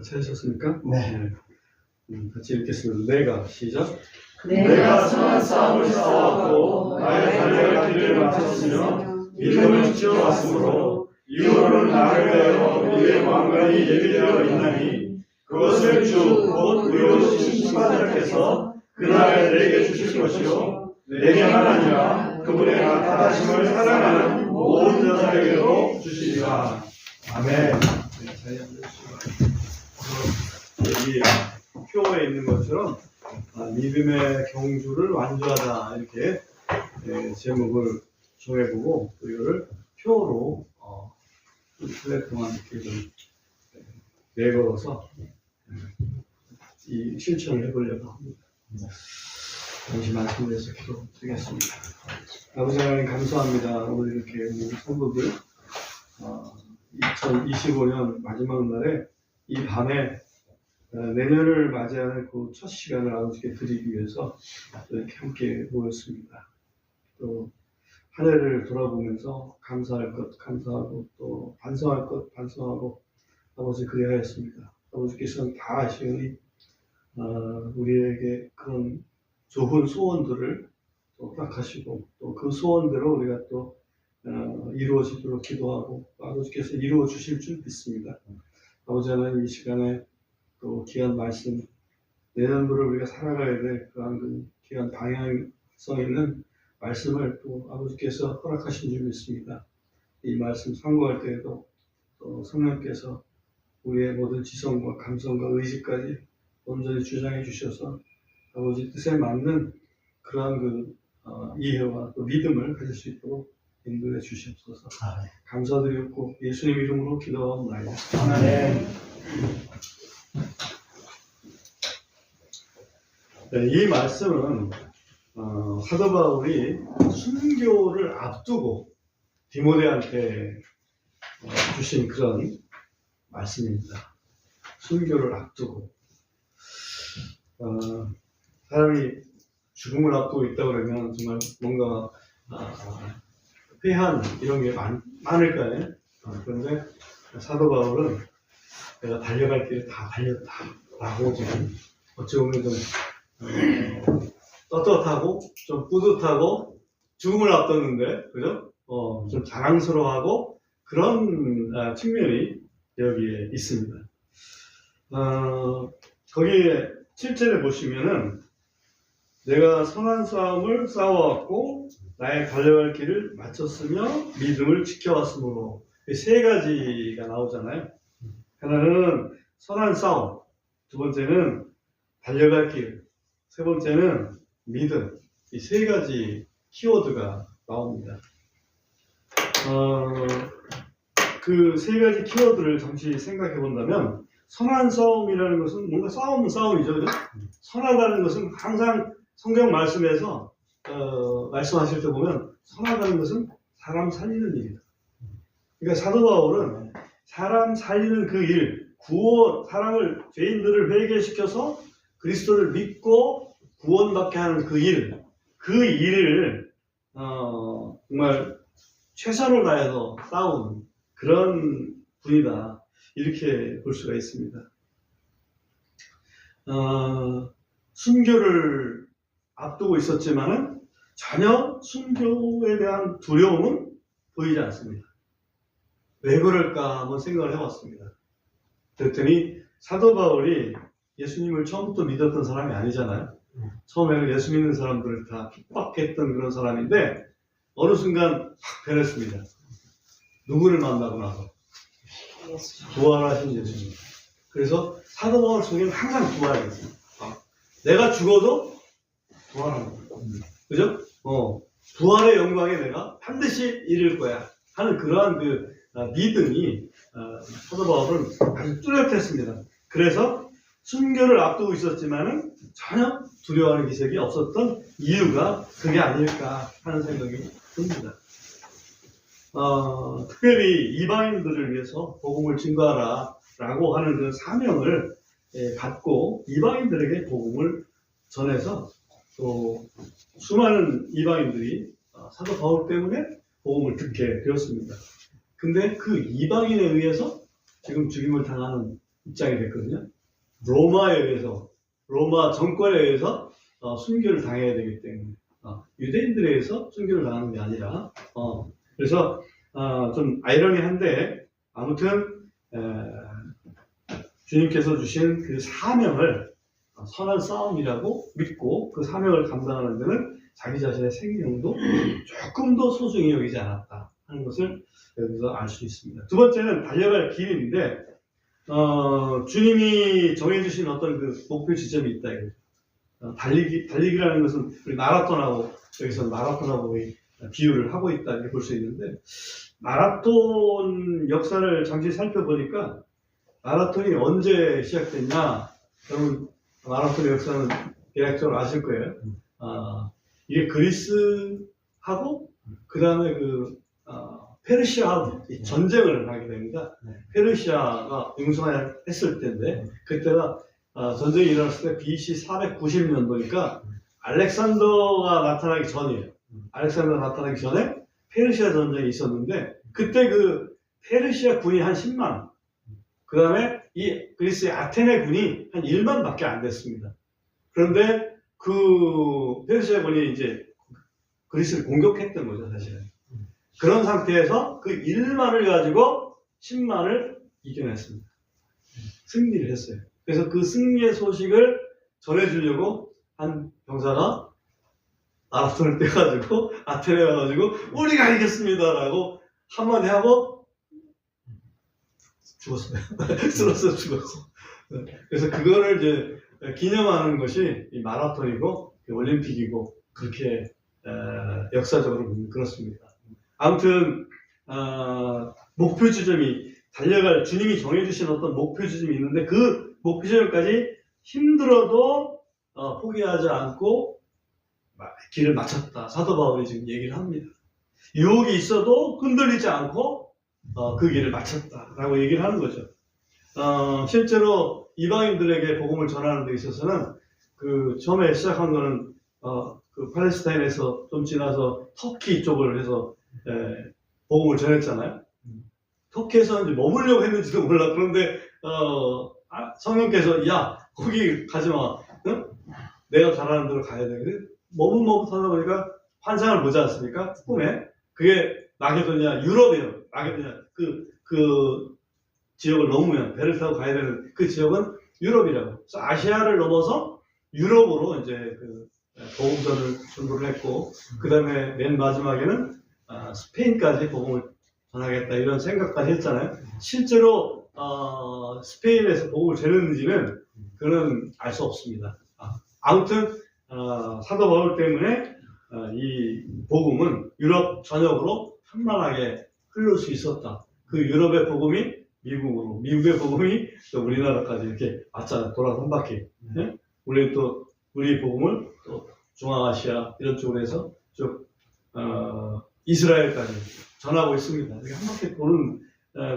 찾으셨습니까? 네. 같이 읽겠습니다. 내가 시작. 내가 선한 싸움을 싸웠고 나의 달려갈 길을 마쳤으며 믿음을 지켜왔으므로 이후로는 나를 위하여 이의 왕관이 예비되어 있나니 그것을 주 곧 의로우신 심판자께서 그날에 내게 주실 것이요 내게만 아니라 그분의 나타나심을 사랑하는 모든 자들에게도 주시리라. 아멘. 잘 앉으시고. 여기 표에 있는 것처럼 믿음의 경주를 완주하다 이렇게 제목을 정해보고 또 이거를 표로 플랫 동안 이렇게 좀 내걸어서 이 실천을 해보려고 합니다. 잠시 말씀드려서 기도드리겠습니다. 아버지 하나님 감사합니다. 오늘 이렇게 우리 성도들 2025년 마지막 날에 이 밤에 내년을 맞이하는 그 첫 시간을 아버지께 드리기 위해서 이렇게 함께 모였습니다. 또 한 해를 돌아보면서 감사할 것 감사하고 또 반성할 것 반성하고 아버지 그리하였습니다. 아버지께서는 다 아시오니 우리에게 그런 좋은 소원들을 또 허락하시고 또 그 소원대로 우리가 또 이루어지도록 기도하고 아버지께서 이루어 주실 줄 믿습니다. 아버지 하나님 이 시간에 또 귀한 말씀 내년도를 우리가 살아가야 될 그런 그 귀한 방향성 있는 말씀을 또 아버지께서 허락하신 줄 믿습니다. 이 말씀 상고할 때에도 또 성령께서 우리의 모든 지성과 감성과 의지까지 온전히 주장해 주셔서 아버지 뜻에 맞는 그러한 그 이해와 또 믿음을 가질 수 있도록 인도해 주시옵소서. 감사드리고 예수님 이름으로 기도하옵나이다. 아멘. 네, 이 말씀은 사도 바울이 순교를 앞두고 디모데한테 주신 그런 말씀입니다. 순교를 앞두고 사람이 죽음을 앞두고 있다 그러면 정말 뭔가 회한 이런 게 많을까요? 그런데 사도 바울은 내가 달려갈 길을 다 달렸다라고 지금 어찌 보면 좀 떳떳하고 좀 뿌듯하고 죽음을 앞뒀는데 그죠? 좀 자랑스러워하고 그런 측면이 여기에 있습니다. 거기에 7절에 보시면은 내가 선한 싸움을 싸워왔고 나의 달려갈 길을 마쳤으며 믿음을 지켜왔으므로 세 가지가 나오잖아요. 하나는 선한 싸움, 두 번째는 달려갈 길, 세 번째는 믿음. 이 세 가지 키워드가 나옵니다. 그 세 가지 키워드를 잠시 생각해 본다면 선한 싸움이라는 것은 뭔가 싸움은 싸움이죠. 그죠? 선하다는 것은 항상 성경 말씀에서 말씀하실 때 보면 선하다는 것은 사람 살리는 일이다. 그러니까 사도 바울은 사람 살리는 그 일, 사람을 죄인들을 회개시켜서 그리스도를 믿고 구원받게 하는 그 일을 정말 최선을 다해서 싸우는 그런 분이다. 이렇게 볼 수가 있습니다. 순교를 앞두고 있었지만은 전혀 순교에 대한 두려움은 보이지 않습니다. 왜 그럴까 한번 생각을 해봤습니다. 그랬더니 사도 바울이 예수님을 처음부터 믿었던 사람이 아니잖아요. 처음에는 예수 믿는 사람들을 다 핍박했던 그런 사람인데 어느 순간 확 변했습니다. 누구를 만나고 나서 부활하신 예수님. 그래서 사도 바울 속에는 항상 부활이 있어요. 내가 죽어도 부활하는 거예요. 그죠? 부활의 영광에 내가 반드시 이를 거야 하는 그러한 그 믿음이 사도 바울은 아주 뚜렷했습니다. 그래서 순교를 앞두고 있었지만은 전혀 두려워하는 기색이 없었던 이유가 그게 아닐까 하는 생각이 듭니다. 특별히 이방인들을 위해서 복음을 증거하라 라고 하는 그 사명을 받고 이방인들에게 복음을 전해서 또 수많은 이방인들이 사도 바울 때문에 복음을 듣게 되었습니다. 근데 그 이방인에 의해서 지금 죽임을 당하는 입장이 됐거든요. 로마에 의해서, 로마 정권에 의해서 순교를 당해야 되기 때문에 유대인들에 의해서 순교를 당하는 게 아니라 그래서 좀 아이러니한데 아무튼 주님께서 주신 그 사명을 선한 싸움이라고 믿고 그 사명을 감당하는 데는 자기 자신의 생명도 조금 더 소중히 여기지 않았다 하는 것을 여기서 알 수 있습니다. 두 번째는 달려갈 길인데 주님이 정해주신 어떤 그 목표 지점이 있다 이거죠. 달리기라는 것은 우리 마라톤하고 여기서 마라톤하고 비유를 하고 있다 이렇게 볼 수 있는데 마라톤 역사를 잠시 살펴보니까 마라톤이 언제 시작됐냐? 여러분 마라톤의 역사는 대략적으로 아실 거예요. 이게 그리스하고 그 다음에 페르시아하고 전쟁을 하게 됩니다. 페르시아가 융성했을 때인데 그때가 전쟁이 일어났을 때 BC 490년도니까 알렉산더가 나타나기 전이에요. 알렉산더가 나타나기 전에 페르시아 전쟁이 있었는데 그때 그 페르시아 군이 한 10만, 그 다음에 이 그리스의 아테네 군이 한 1만 밖에 안 됐습니다. 그런데 그 페르시아 군이 이제 그리스를 공격했던 거죠, 사실은. 그런 상태에서 그 1만을 가지고 10만을 이겨냈습니다. 승리를 했어요. 그래서 그 승리의 소식을 전해주려고 한 병사가 마라톤을 떼가지고 아테네에 가가지고 우리가 이겼습니다라고 한마디 하고 죽었어요. 쓰러져 죽었어. 그래서 그거를 이제 기념하는 것이 이 마라톤이고 올림픽이고 그렇게 역사적으로 보면 그렇습니다. 아무튼 목표 지점이 달려갈 주님이 정해주신 어떤 목표 지점이 있는데 그 목표 지점까지 힘들어도 포기하지 않고 길을 마쳤다. 사도 바울이 지금 얘기를 합니다. 유혹이 있어도 흔들리지 않고 그 길을 마쳤다라고 얘기를 하는 거죠. 실제로 이방인들에게 복음을 전하는 데 있어서는 그 처음에 시작한 거는 그 팔레스타인에서 좀 지나서 터키 쪽을 해서 복음을 전했잖아요. 터키에서 이제 머물려고 했는지도 몰라. 그런데 성령께서 야 거기 가지 마. 응? 내가 가라는 대로 가야 돼. 머뭇머뭇하다 보니까 환상을 보지 않습니까? 꿈에 그게 마게도냐 유럽이에요. 마게도냐 그 지역을 넘으면 배를 타고 가야 되는 그 지역은 유럽이라고. 그래서 아시아를 넘어서 유럽으로 이제 그 복음전을 전도를 했고 그 다음에 맨 마지막에는 스페인까지 복음을 전하겠다 이런 생각까지 했잖아요. 실제로 스페인에서 복음을 전했는지는 그는 알 수 없습니다. 아무튼 사도 바울 때문에 이 복음은 유럽 전역으로 편만하게 흐를 수 있었다. 그 유럽의 복음이 미국으로, 미국의 복음이 또 우리나라까지 이렇게 왔잖아요. 돌아서 한 바퀴. 네? 우리 또 우리 복음을 또 중앙아시아 이런 쪽으로 해서 쭉 이스라엘까지 전하고 있습니다. 한 바퀴 도는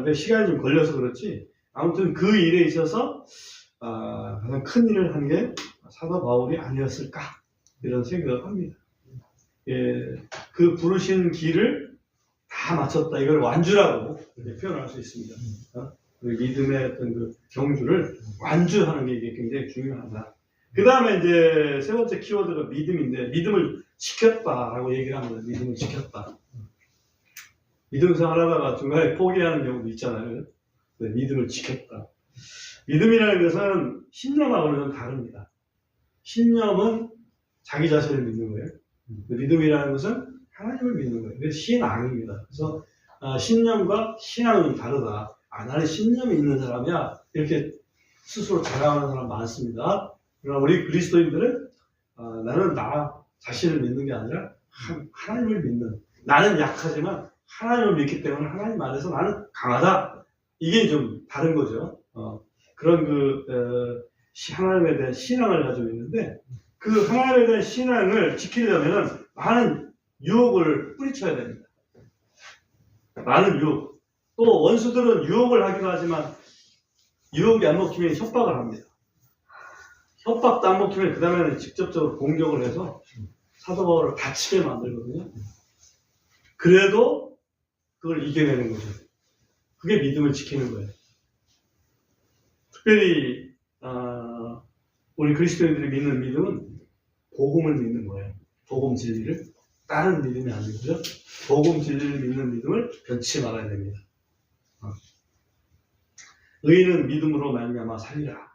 데 시간이 좀 걸려서 그렇지. 아무튼 그 일에 있어서 가장 큰 일을 한 게 사도 바울이 아니었을까 이런 생각을 합니다. 그 부르신 길을 다 마쳤다. 이걸 완주라고 이렇게 표현할 수 있습니다. 그 믿음의 어떤 그 경주를 완주하는 게 이게 굉장히 중요하다. 그 다음에 이제 세 번째 키워드가 믿음인데 믿음을 지켰다라고 얘기를 합니다. 믿음을 지켰다. 믿음 생활하다가 중간에 포기하는 경우도 있잖아요. 믿음을 지켰다. 믿음이라는 것은 신념하고는 좀 다릅니다. 신념은 자기 자신을 믿는 거예요. 믿음이라는 것은 하나님을 믿는 거예요. 그래서 신앙입니다. 그래서 신념과 신앙은 다르다. 나는 신념이 있는 사람이야. 이렇게 스스로 자랑하는 사람 많습니다. 그러나 우리 그리스도인들은 나는 나 자신을 믿는 게 아니라 하나님을 믿는, 나는 약하지만 하나님을 믿기 때문에 하나님 안에서 나는 강하다. 이게 좀 다른 거죠. 그런 하나님에 대한 신앙을 가지고 있는데 그 하나님에 대한 신앙을 지키려면 많은 유혹을 뿌리쳐야 됩니다. 많은 유혹. 또 원수들은 유혹을 하기도 하지만 유혹이 안 먹히면 협박을 합니다. 협박도 안 먹히면 그 다음에는 직접적으로 공격을 해서 사도 바울을 다치게 만들거든요. 그래도 그걸 이겨내는 거죠. 그게 믿음을 지키는 거예요. 특별히 우리 그리스도인들이 믿는 믿음은 복음을 믿는 거예요. 복음 진리를. 다른 믿음이 아니고요. 복음 진리를 믿는 믿음을 변치 말아야 됩니다. 의인은 믿음으로 말미암아 살리라.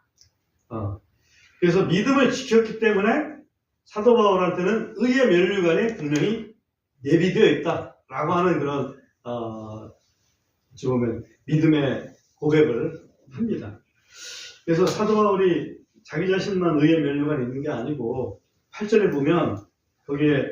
그래서 믿음을 지켰기 때문에 사도 바울한테는 의의 면류관이 분명히 예비되어 있다라고 하는 그런 어찌 보면 믿음의 고백을 합니다. 그래서 사도 바울이 자기 자신만 의의 면류관이 있는 게 아니고 8절에 보면 거기에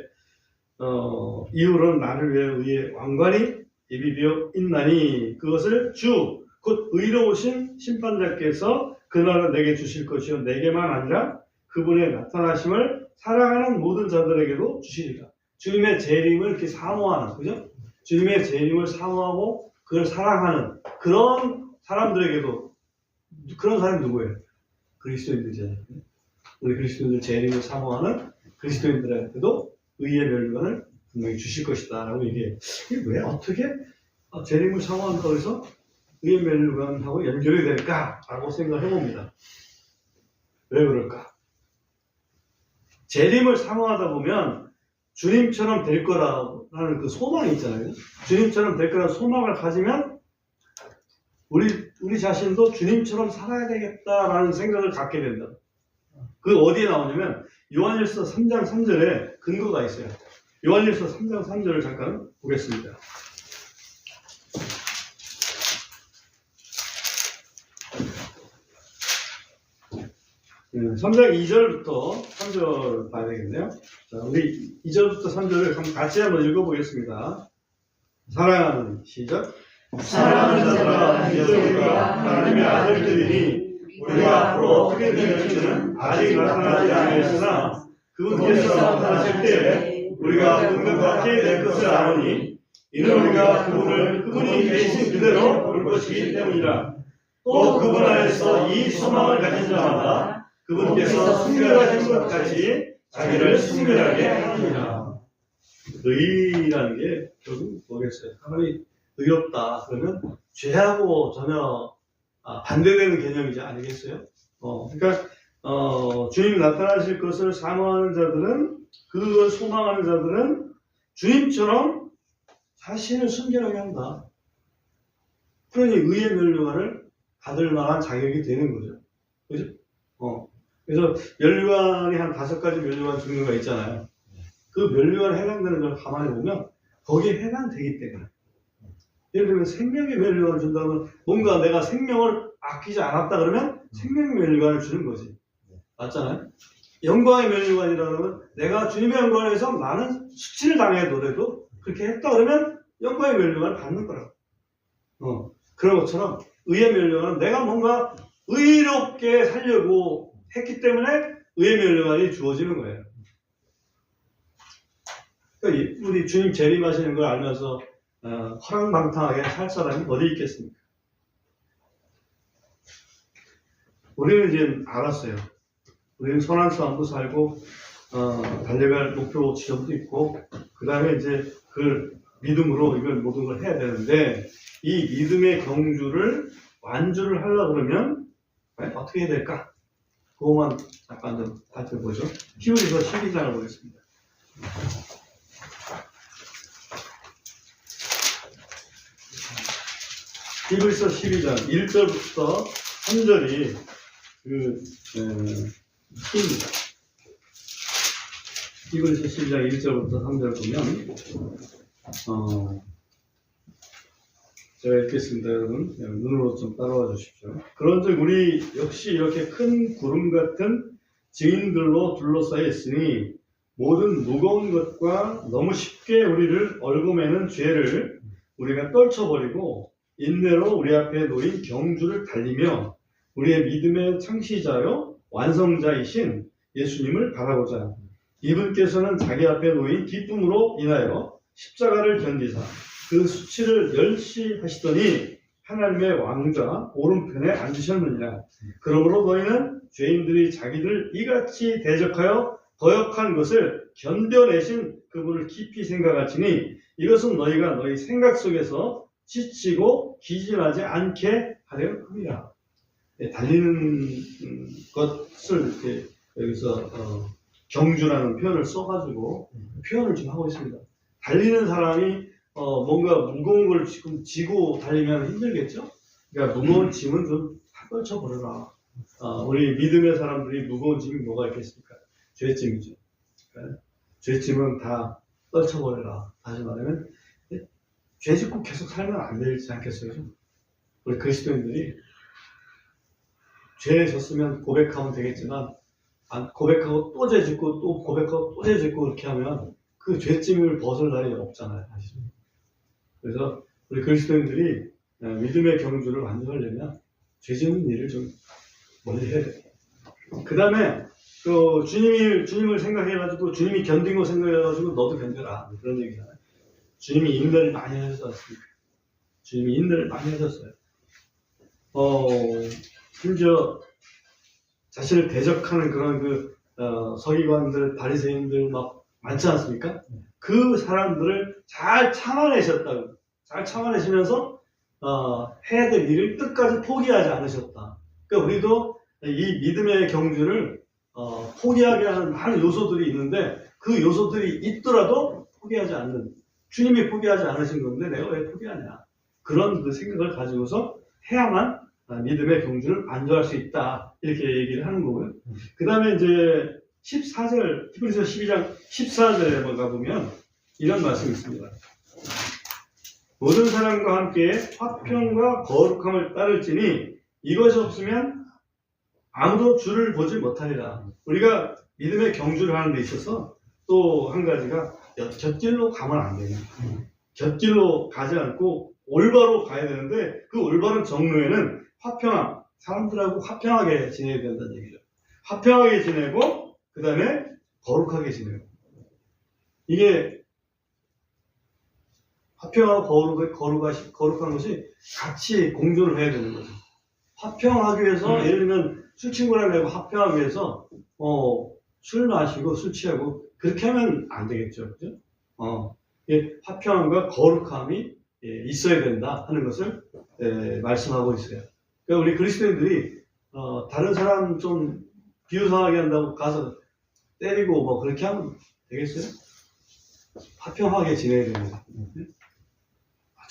이후로는 나를 위해 의의 왕관이 예비되어 있나니 그것을 주 곧 의로우신 심판자께서 그날은 내게 주실 것이요 내게만 아니라 그분의 나타나심을 사랑하는 모든 자들에게도 주시리라. 주님의 재림을 이렇게 사모하는, 그죠? 주님의 재림을 사모하고 그걸 사랑하는 그런 사람들에게도, 그런 사람이 누구예요? 그리스도인들이잖아요. 우리 그리스도인들 재림을 사모하는 그리스도인들에게도 의의 멸관을 분명히 주실 것이다 라고 얘기해요. 이게 왜 어떻게 재림을 사모한다고 해서 의의 멸관하고 연결이 될까? 라고 생각을 해봅니다. 왜 그럴까? 재림을 사모하다 보면 주님처럼 될 거라는 그 소망이 있잖아요. 주님처럼 될 거라는 소망을 가지면 우리 자신도 주님처럼 살아야 되겠다라는 생각을 갖게 된다. 그 어디에 나오냐면 요한일서 3장 3절에 근거가 있어요. 요한일서 3장 3절을 잠깐 보겠습니다. 3장 2절부터 3절 봐야 되겠네요. 자, 우리 2절부터 3절을 같이 한번 읽어보겠습니다. 사랑하는 시작. 사랑하는 자들아, 이제 우리가 하나님의 아들들이니 우리가 앞으로 어떻게 될지는 아직 나타나지 않았으나 그분께서 나타나실 때에 우리가 그분과 같게 될 것을 아노니 이는 우리가 그분이 계신 그대로 볼 것이기 때문이라. 또 그분 안에서 이 소망을 가진 자마다 그분께서 순결하신 것 같이 자기를 순결하게 하느니라. 의라는 게 결국 뭐겠어요? 사람이 의롭다 그러면 죄하고 전혀 반대되는 개념이지 아니겠어요? 그러니까 주님 나타나실 것을 사모하는 자들은, 그걸 소망하는 자들은 주님처럼 자신을 순결하게 한다. 그러니 의의 면류관을 받을 만한 자격이 되는 거죠. 그죠? 그래서 면류관이 한 5가지 면류관 종류가 있잖아요. 그 면류관에 해당되는 걸 가만히 보면 거기에 해당되기 때문에. 예를 들면 생명의 면류관을 준다면 뭔가 내가 생명을 아끼지 않았다 그러면 생명의 면류관을 주는 거지. 맞잖아요? 영광의 면류관이라 그러면 내가 주님의 영광에서 많은 수치를 당해도래도 그렇게 했다 그러면 영광의 면류관을 받는 거라고. 그런 것처럼 의의 면류관은 내가 뭔가 의롭게 살려고 했기 때문에 의의 면류관이 주어지는 거예요. 그러니까 우리 주님 재림하시는 걸 알면서 허랑방탕하게 살 사람이 어디 있겠습니까? 우리는 이제 알았어요. 우리는 선한 삶도 살고 달려갈 목표 지점도 있고 그 다음에 이제 그 믿음으로 이걸 모든 걸 해야 되는데 이 믿음의 경주를 완주를 하려고 그러면 어떻게 해야 될까? 그것만 잠깐 좀 살펴보죠. 히브리서 12장을 보겠습니다. 히브리서 12장 1절부터 3절이 힘입니다. 히브리서 12장 1절부터 3절 보면 제가 읽겠습니다. 여러분 눈으로 좀 따라와 주십시오. 그런즉 우리 역시 이렇게 큰 구름 같은 증인들로 둘러싸여 있으니 모든 무거운 것과 너무 쉽게 우리를 얽어매는 죄를 우리가 떨쳐버리고 인내로 우리 앞에 놓인 경주를 달리며 우리의 믿음의 창시자요 완성자이신 예수님을 바라보자. 이분께서는 자기 앞에 놓인 기쁨으로 인하여 십자가를 견디사 그 수치를 멸시하시더니 하나님의 왕좌 오른편에 앉으셨느니라. 그러므로 너희는 죄인들이 자기를 이같이 대적하여 거역한 것을 견뎌내신 그분을 깊이 생각하시니 이것은 너희가 너희 생각 속에서 지치고 기진하지 않게 하려 함이라. 달리는 것을 이렇게 여기서 경주라는 표현을 써가지고 표현을 지금 하고 있습니다. 달리는 사람이 뭔가 무거운 걸 지금 지고 달리면 힘들겠죠? 그러니까 무거운 짐은 좀 다 떨쳐버려라. 우리 믿음의 사람들이 무거운 짐이 뭐가 있겠습니까? 죄짐이죠. 그러니까 죄짐은 다 떨쳐버려라. 다시 말하면 죄 짓고 계속 살면 안 되지 않겠어요? 우리 그리스도인들이 죄에 졌으면 고백하면 되겠지만 고백하고 또 죄 짓고 또 고백하고 또 죄 짓고 이렇게 하면 그 죄짐을 벗을 날이 없잖아요. 사실. 그래서 우리 그리스도인들이 믿음의 경주를 완주하려면 죄 짓는 일을 좀 멀리 해야 돼요. 그 다음에 주님을 생각해가지고 주님이 견딘 거 생각해가지고 너도 견뎌라 그런 얘기잖아요. 주님이 인내를 많이 하셨지 않습니까? 주님이 인내를 많이 하셨어요. 심지어 자신을 대적하는 그런 서기관들, 바리새인들 막 많지 않습니까? 그 사람들을 잘 참아내셨다고. 잘 참아내시면서 해야 될 일을 끝까지 포기하지 않으셨다. 그러니까 우리도 이 믿음의 경주를 포기하게 하는 많은 요소들이 있는데 그 요소들이 있더라도 포기하지 않는, 주님이 포기하지 않으신 건데 내가 왜 포기하냐, 그런 그 생각을 가지고서 해야만 믿음의 경주를 완주할 수 있다, 이렇게 얘기를 하는 거고요. 그 다음에 이제 14절, 히브리서 12장 14절에 가보면 이런 말씀이 있습니다. 모든 사람과 함께 화평과 거룩함을 따를지니 이것이 없으면 아무도 주를 보지 못하리라. 우리가 믿음의 경주를 하는 데 있어서 또 한 가지가 곁길로 가면 안 돼요. 곁길로 가지 않고 올바로 가야 되는데 그 올바른 정로에는 화평함, 사람들하고 화평하게 지내야 된다는 얘기죠. 화평하게 지내고 그 다음에 거룩하게 지내고, 이게 화평하고 거룩한 것이 같이 공존을 해야 되는 거죠. 화평하기 위해서 예를 들면 술 친구랑 내고 화평하기 위해서 술 마시고 술 취하고 그렇게 하면 안 되겠죠, 그죠? 화평함과 거룩함이 있어야 된다 하는 것을 말씀하고 있어요. 그러니까 우리 그리스도인들이 다른 사람 좀 비유상하게 한다고 가서 때리고 뭐 그렇게 하면 되겠어요? 화평하게 지내야 됩니다.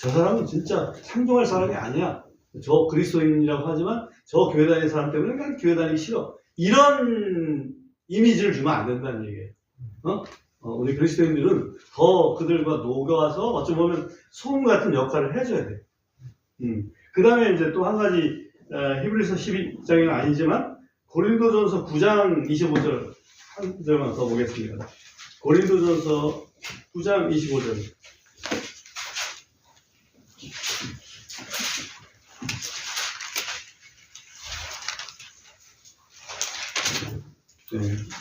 저 사람은 진짜 상종할 사람이 아니야. 저 그리스도인이라고 하지만 저 교회 다니는 사람 때문에 그냥 교회 다니기 싫어. 이런 이미지를 주면 안 된다는 얘기예요. 우리 그리스도인들은 더 그들과 녹아서 어찌 보면 소금 같은 역할을 해줘야 돼요. 그 다음에 이제 또 한 가지, 히브리서 12장은 아니지만 고린도전서 9장 25절 한 절만 더 보겠습니다. 고린도전서 9장 25절.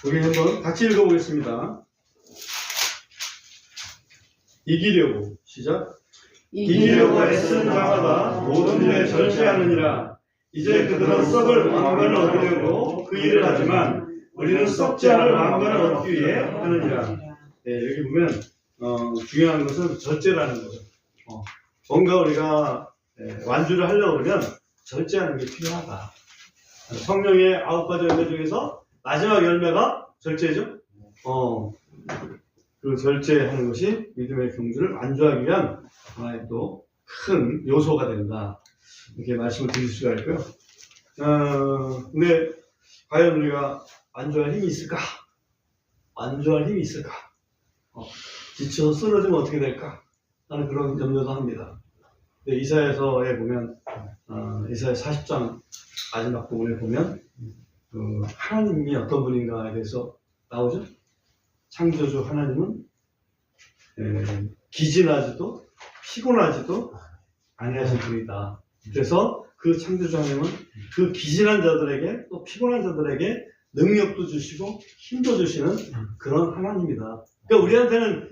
우리 한번 같이 읽어보겠습니다. 이기려고, 시작. 이기려고 애쓰는 자마다 모든 일에 절제하느니라. 이제 그들은 썩을 왕관을 얻으려고 그 일을 하지만 우리는 썩지 않을 왕관을 얻기 위해 하느니라. 여기 보면 중요한 것은 절제라는 거죠. 뭔가 우리가 완주를 하려고 그러면 절제하는 게 필요하다. 성령의 9가지 열매 중에서 마지막 열매가 절제죠. 그 절제하는 것이 믿음의 경주를 완주하기 위한 하나의 또 큰 요소가 된다, 이렇게 말씀을 드릴 수가 있고요. 근데 과연 우리가 완주할 힘이 있을까? 완주할 힘이 있을까? 지쳐서 쓰러지면 어떻게 될까? 하는 그런 염려도 합니다. 근데 이사야서에 보면 이사야 40장 마지막 부분에 보면 하나님이 어떤 분인가에 대해서 나오죠. 창조주 하나님은 기진하지도 피곤하지도 아니하신 분이다. 그래서 그 창조주 하나님은 그 기진한 자들에게 또 피곤한 자들에게 능력도 주시고 힘도 주시는 그런 하나님이다. 그러니까 우리한테는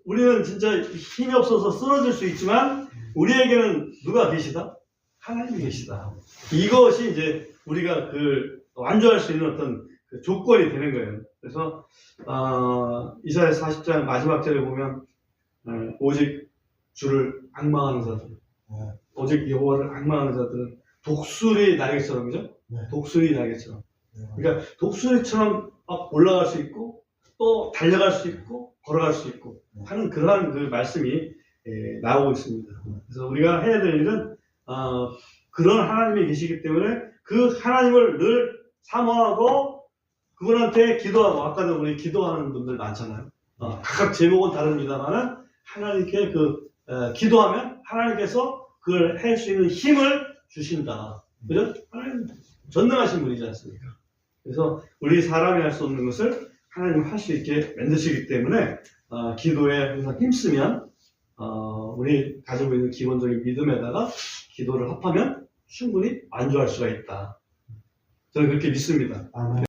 우리는 진짜 힘이 없어서 쓰러질 수 있지만 우리에게는 누가 계시다? 하나님이 계시다. 이것이 이제 우리가 완주할 수 있는 어떤 조건이 되는 거예요. 그래서 이사야 40장 마지막 절에 보면 오직 주를 앙망하는 자들, 오직 여호와를 앙망하는 자들은 독수리 날개처럼이죠. 네. 독수리 날개처럼. 네. 그러니까 독수리처럼 막 올라갈 수 있고 또 달려갈 수 있고 걸어갈 수 있고 하는 그러한 그 말씀이 나오고 있습니다. 그래서 우리가 해야 될 일은 그런 하나님이 계시기 때문에 그 하나님을 늘 사모하고 그분한테 기도하고, 아까도 우리 기도하는 분들 많잖아요. 각각 제목은 다릅니다만은 하나님께 기도하면 하나님께서 그걸 할 수 있는 힘을 주신다. 그죠? 하나님 전능하신 분이지 않습니까? 그래서 우리 사람이 할 수 없는 것을 하나님 할 수 있게 만드시기 때문에 기도에 항상 힘쓰면 우리 가지고 있는 기본적인 믿음에다가 기도를 합하면 충분히 안주할 수가 있다. 저는 그렇게 믿습니다. 아멘.